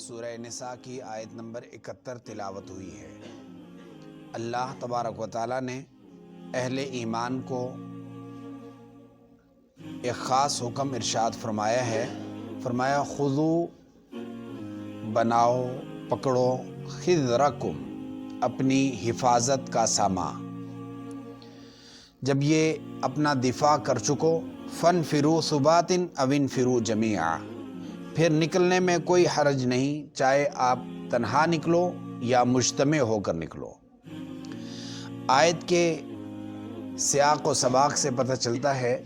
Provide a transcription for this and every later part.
سورہ نساء کی آیت نمبر 71 تلاوت ہوئی ہے۔ اللہ تبارک و تعالیٰ نے اہل ایمان کو ایک خاص حکم ارشاد فرمایا ہے۔ فرمایا خذو، بناؤ، پکڑو، خذرکم، اپنی حفاظت کا سامان۔ جب یہ اپنا دفاع کر چکو، فانفروا ثبات او انفروا جمیعا، پھر نکلنے میں کوئی حرج نہیں، چاہے آپ تنہا نکلو یا مجتمع ہو کر نکلو۔ آیت کے سیاق و سباق سے پتہ چلتا ہے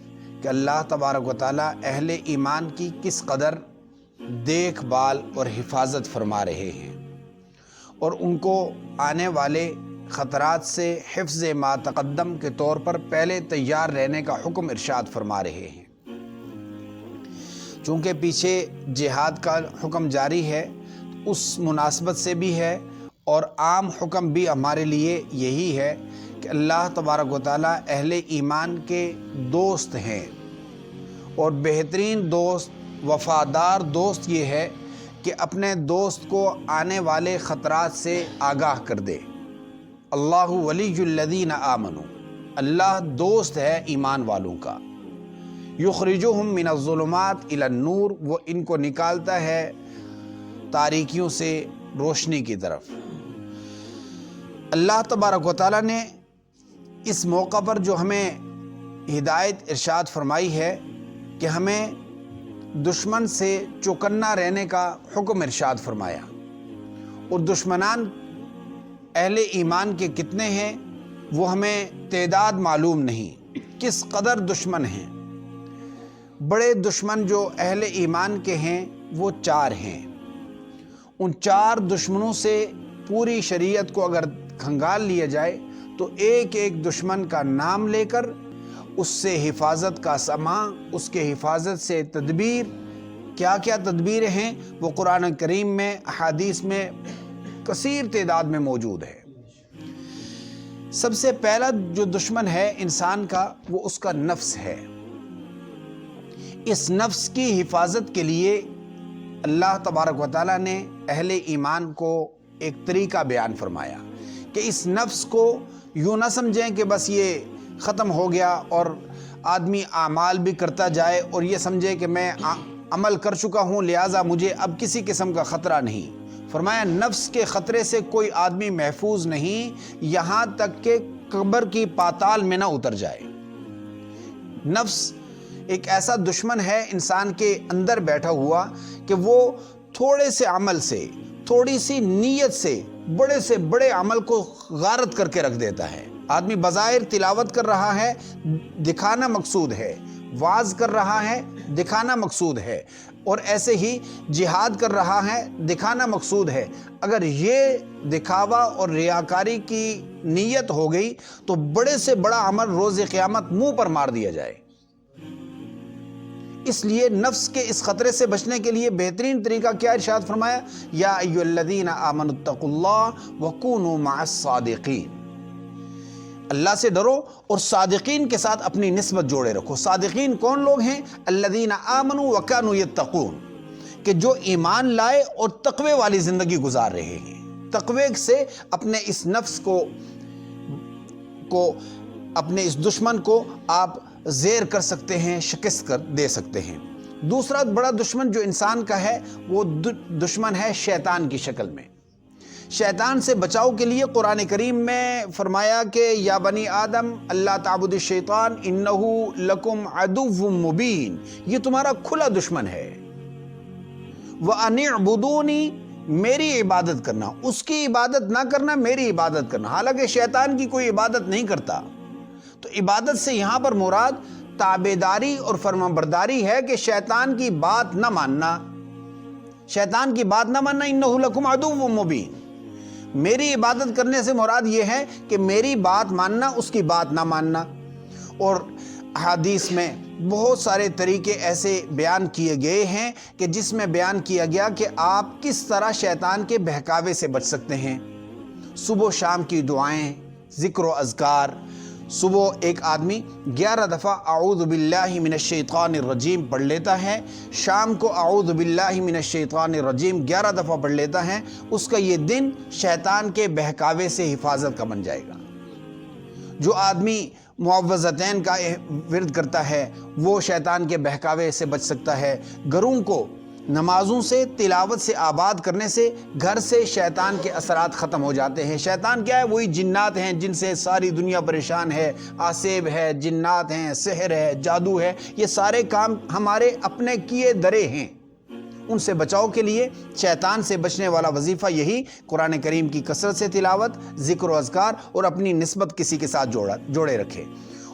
کہ اللہ تبارک و تعالیٰ اہل ایمان کی کس قدر دیکھ بھال اور حفاظت فرما رہے ہیں، اور ان کو آنے والے خطرات سے حفظ ما تقدم کے طور پر پہلے تیار رہنے کا حکم ارشاد فرما رہے ہیں۔ چونکہ پیچھے جہاد کا حکم جاری ہے، اس مناسبت سے بھی ہے، اور عام حکم بھی ہمارے لیے یہی ہے کہ اللہ تبارک و تعالیٰ اہل ایمان کے دوست ہیں، اور بہترین دوست، وفادار دوست یہ ہے کہ اپنے دوست کو آنے والے خطرات سے آگاہ کر دے۔ اللہ ولی الذین آمنوا، اللہ دوست ہے ایمان والوں کا۔ یخرجہم من الظلمات الی النور، وہ ان کو نکالتا ہے تاریکیوں سے روشنی کی طرف۔ اللہ تبارک و تعالیٰ نے اس موقع پر جو ہمیں ہدایت ارشاد فرمائی ہے کہ ہمیں دشمن سے چوکنا رہنے کا حکم ارشاد فرمایا، اور دشمنان اہل ایمان کے کتنے ہیں وہ ہمیں تعداد معلوم نہیں، کس قدر دشمن ہیں۔ بڑے دشمن جو اہل ایمان کے ہیں وہ 4 ہیں۔ ان 4 دشمنوں سے پوری شریعت کو اگر کھنگال لیا جائے تو ایک ایک دشمن کا نام لے کر اس سے حفاظت کا سامان، اس کے حفاظت سے تدبیر، کیا کیا تدبیر ہیں وہ قرآن کریم میں، احادیث میں کثیر تعداد میں موجود ہے۔ سب سے پہلا جو دشمن ہے انسان کا وہ اس کا نفس ہے۔ اس نفس کی حفاظت کے لیے اللہ تبارک و تعالیٰ نے اہل ایمان کو ایک طریقہ بیان فرمایا کہ اس نفس کو یوں نہ سمجھیں کہ بس یہ ختم ہو گیا اور آدمی اعمال بھی کرتا جائے اور یہ سمجھے کہ میں عمل کر چکا ہوں لہٰذا مجھے اب کسی قسم کا خطرہ نہیں۔ فرمایا نفس کے خطرے سے کوئی آدمی محفوظ نہیں یہاں تک کہ قبر کی پاتال میں نہ اتر جائے۔ نفس ایک ایسا دشمن ہے انسان کے اندر بیٹھا ہوا کہ وہ تھوڑے سے عمل سے، تھوڑی سی نیت سے بڑے عمل کو غارت کر کے رکھ دیتا ہے۔ آدمی بظاہر تلاوت کر رہا ہے، دکھانا مقصود ہے، وعظ کر رہا ہے، دکھانا مقصود ہے، اور ایسے ہی جہاد کر رہا ہے، دکھانا مقصود ہے۔ اگر یہ دکھاوا اور ریاکاری کی نیت ہو گئی تو بڑے سے بڑا عمل روز قیامت منہ پر مار دیا جائے۔ اس لیے نفس کے اس خطرے سے بچنے کے لیے بہترین طریقہ کیا ارشاد فرمایا؟ یا ایھا الذین آمنوا اتقوا اللہ وکونوا مع الصادقین، اللہ سے ڈرو اور صادقین کے ساتھ اپنی نسبت جوڑے رکھو۔ صادقین کون لوگ ہیں؟ الذین آمنوا وکانوا یتقون، کہ جو ایمان لائے اور تقوی والی زندگی گزار رہے ہیں۔ تقوی سے اپنے اس نفس کو اپنے اس دشمن کو آپ زیر کر سکتے ہیں، شکست کر دے سکتے ہیں۔ دوسرا بڑا دشمن جو انسان کا ہے وہ دشمن ہے شیطان کی شکل میں۔ شیطان سے بچاؤ کے لیے قرآن کریم میں فرمایا کہ یا بنی آدم اللہ تعبدوا الشیطان انہ لکم عدو مبین، یہ تمہارا کھلا دشمن ہے۔ وَأَنِ اعْبُدُونِي، میری عبادت کرنا، اس کی عبادت نہ کرنا، میری عبادت کرنا۔ حالانکہ شیطان کی کوئی عبادت نہیں کرتا، تو عبادت سے یہاں پر مراد تابعداری اور فرمانبرداری ہے کہ شیطان کی بات نہ ماننا، شیطان کی بات نہ ماننا۔ انہ لکم عدو مبین، میری عبادت کرنے سے مراد یہ ہے کہ میری بات ماننا، اس کی بات نہ ماننا۔ اور حدیث میں بہت سارے طریقے ایسے بیان کیے گئے ہیں کہ جس میں بیان کیا گیا کہ آپ کس طرح شیطان کے بہکاوے سے بچ سکتے ہیں۔ صبح و شام کی دعائیں، ذکر و اذکار، صبح ایک آدمی 11 دفعہ اعوذ باللہ من الشیطان الرجیم پڑھ لیتا ہے، شام کو اعوذ باللہ من الشیطان الرجیم 11 دفعہ پڑھ لیتا ہے، اس کا یہ دن شیطان کے بہکاوے سے حفاظت کا بن جائے گا۔ جو آدمی معوذتین کا ورد کرتا ہے وہ شیطان کے بہکاوے سے بچ سکتا ہے۔ گھروں کو نمازوں سے، تلاوت سے آباد کرنے سے گھر سے شیطان کے اثرات ختم ہو جاتے ہیں۔ شیطان کیا ہے؟ وہی جنات ہیں جن سے ساری دنیا پریشان ہے، آسیب ہے، جنات ہیں، سحر ہے، جادو ہے، یہ سارے کام ہمارے اپنے کیے درے ہیں۔ ان سے بچاؤ کے لیے شیطان سے بچنے والا وظیفہ یہی قرآن کریم کی کثرت سے تلاوت، ذکر و اذکار اور اپنی نسبت کسی کے ساتھ جوڑے رکھے۔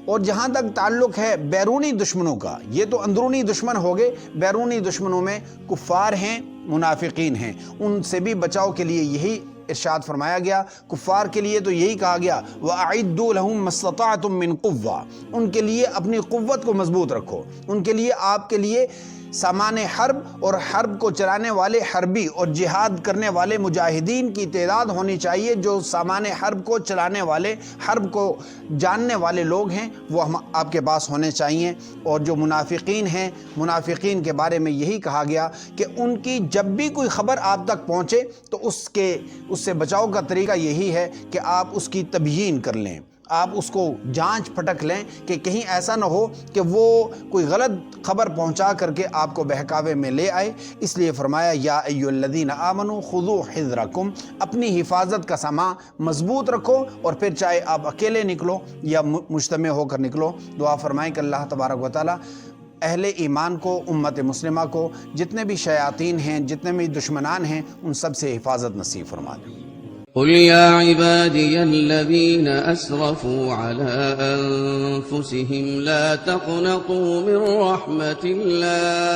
اور جہاں تک تعلق ہے بیرونی دشمنوں کا، یہ تو اندرونی دشمن ہو گئے، بیرونی دشمنوں میں کفار ہیں، منافقین ہیں، ان سے بھی بچاؤ کے لیے یہی ارشاد فرمایا گیا۔ کفار کے لیے تو یہی کہا گیا وَأَعِدُّوا لَهُم مَّا اسْتَطَعْتُم مِّن قُوَّةٍ، ان کے لیے اپنی قوت کو مضبوط رکھو، ان کے لیے آپ کے لیے سامان حرب اور حرب کو چلانے والے حربی اور جہاد کرنے والے مجاہدین کی تعداد ہونی چاہیے۔ جو سامان حرب کو چلانے والے، حرب کو جاننے والے لوگ ہیں وہ آپ کے پاس ہونے چاہیے۔ اور جو منافقین ہیں، منافقین کے بارے میں یہی کہا گیا کہ ان کی جب بھی کوئی خبر آپ تک پہنچے تو اس سے بچاؤ کا طریقہ یہی ہے کہ آپ اس کی تبیین کر لیں، آپ اس کو جانچ پھٹک لیں کہ کہیں ایسا نہ ہو کہ وہ کوئی غلط خبر پہنچا کر کے آپ کو بہکاوے میں لے آئے۔ اس لیے فرمایا یا ایھا الذین آمنوا خذوا حذرکم، اپنی حفاظت کا سامان مضبوط رکھو، اور پھر چاہے آپ اکیلے نکلو یا مجتمع ہو کر نکلو۔ دعا فرمائیں کہ اللہ تبارک و تعالی اہل ایمان کو، امت مسلمہ کو، جتنے بھی شیاطین ہیں، جتنے بھی دشمنان ہیں، ان سب سے حفاظت نصیب فرما دیں۔ قل يا عبادي الذين أسرفوا على أنفسهم لا تقنطوا من رحمة الله